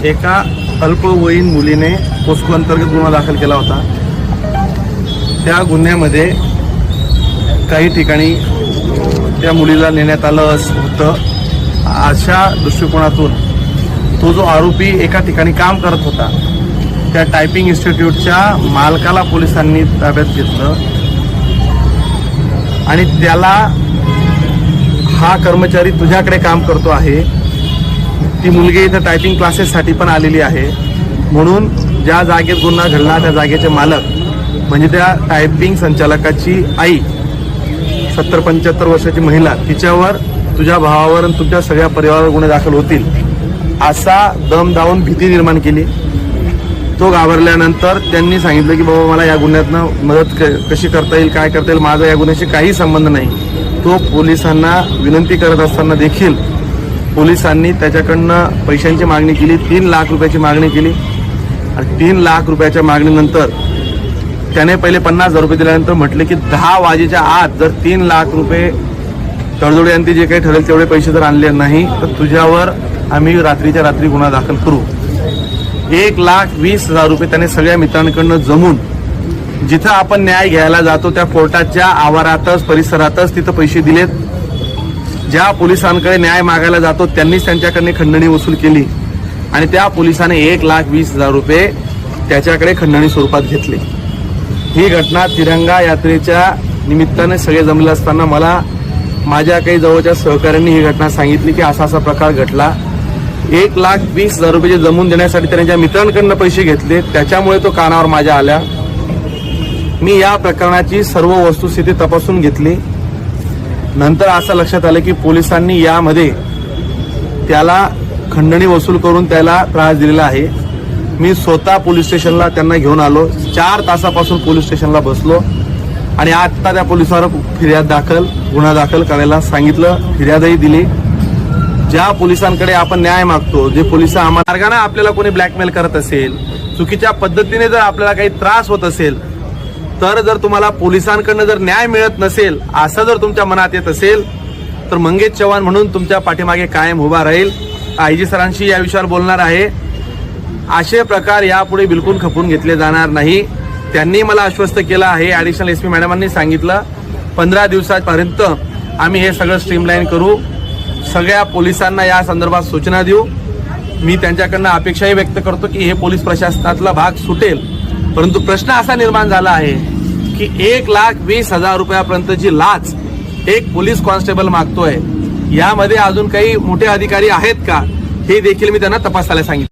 एका अल्पवयीन मुलीने पोस्को अंतर्गत गुन्हा दाखल केला होता। त्या गुन्ह्यामध्ये काही ठिकाणी त्या मुलीला नेण्यात आलं होतं। अशा दृष्टिकोनातून तो जो आरोपी एका ठिकाणी काम करत होता त्या टायपिंग इन्स्टिट्यूटच्या मालकाला पोलिसांनी ताब्यात घेतलं आणि त्याला हा कर्मचारी तुझ्याकडे काम करतो आहे, ती मुलगी इथं टायपिंग क्लासेससाठी पण आलेली आहे, म्हणून ज्या जागेत गुन्हा घडला त्या जागेचे मालक म्हणजे त्या टायपिंग संचालकाची आई 70-75 वर्षाची महिला, तिच्यावर तुझ्या भावावर आणि तुमच्या सगळ्या परिवारावर गुन्हे दाखल होतील असा दम दावून भीती निर्माण केली। तो घाबरल्यानंतर त्यांनी सांगितलं की बाबा मला या गुन्ह्यातनं मदत कशी करता येईल, काय करता येईल, माझा या गुन्ह्याशी काही संबंध नाही। तो पोलिसांना विनंती करत असताना देखील पोलिसांनी त्याच्याकडनं पैशांची मागणी केली, 3 लाख रुपयाची मागणी केली आणि 3 लाख रुपयाच्या मागणीनंतर त्याने पहिले 50,000 रुपये दिल्यानंतर म्हटले की 10 वाजेच्या आत जर 3 लाख रुपये तडजोडी यांनी जे काही ठरेल तेवढे पैसे जर आणले नाही तर तुझ्यावर आम्ही रात्रीच्या रात्री गुन्हा दाखल करू। 1,20,000 रुपये त्याने सगळ्या मित्रांकडनं जमून जिथं आपण न्याय घ्यायला जातो त्या कोर्टाच्या आवारातच परिसरातच तिथं पैसे दिलेत। ज्या पोलिसांकडे न्याय मागायला जातो त्यांनीच त्यांच्याकडे खंडणी वसूल केली आणि त्या पोलिसाने 1,20,000 रुपये त्याच्याकडे खंडणी स्वरूपात घेतले। ही घटना तिरंगा यात्रेच्या निमित्ताने सगळे जमले असताना मला माझ्या काही जवळच्या सहकाऱ्यांनी ही घटना सांगितली की असा प्रकार घडला। 1,20,000 रुपये जमून देण्यासाठी त्याने ज्या मित्रांकडनं पैसे घेतले त्याच्यामुळे तो कानावर माझ्या आल्या। मी या प्रकरणाची सर्व वस्तुस्थिती तपासून घेतली। नंतर असं लक्षात आलं की पोलिसांनी यामध्ये त्याला खंडणी वसूल करून त्याला त्रास दिलेला आहे। मी स्वतः पोलीस स्टेशनला त्यांना घेऊन आलो, 4 तासापासून पोलीस स्टेशनला बसलो आणि आता त्या पोलिसांवर गुन्हा दाखल करायला सांगितलं, फिर्यादही दिली। ज्या पोलिसांकडे आपण न्याय मागतो, जे पोलिस मार्गाने आपल्याला कोणी ब्लॅकमेल करत असेल, चुकीच्या पद्धतीने जर आपल्याला काही त्रास होत असेल, तर जर तुम्हाला पोलिसांकडनं जर न्याय मिळत नसेल असं जर तुमच्या मनात येत असेल तर मंगेश चव्हाण म्हणून तुमच्या पाठीमागे कायम उभा राहील। आयजी सरांशी या विषयावर बोलणार आहे। असे प्रकार यापुढे बिलकुल खपून घेतले जाणार नाही। त्यांनी मला आश्वस्त केलं आहे, ॲडिशनल एसपी मॅडमांनी सांगितलं 15 दिवसापर्यंत आम्ही हे सगळं स्ट्रीमलाईन करू, सगळ्या पोलिसांना या संदर्भात सूचना देऊ। मी त्यांच्याकडनं अपेक्षाही व्यक्त करतो की हे पोलीस प्रशासनातला भाग सुटेल, परंतु प्रश्न असा निर्माण झाला आहे की 1,20,000 रुपयापर्यंतची लाच एक पोलीस कॉन्स्टेबल मागतोय। यामध्ये अजून काही मोठे अधिकारी आहेत का हे देखील मी त्यांना तपासायला सांगितलं।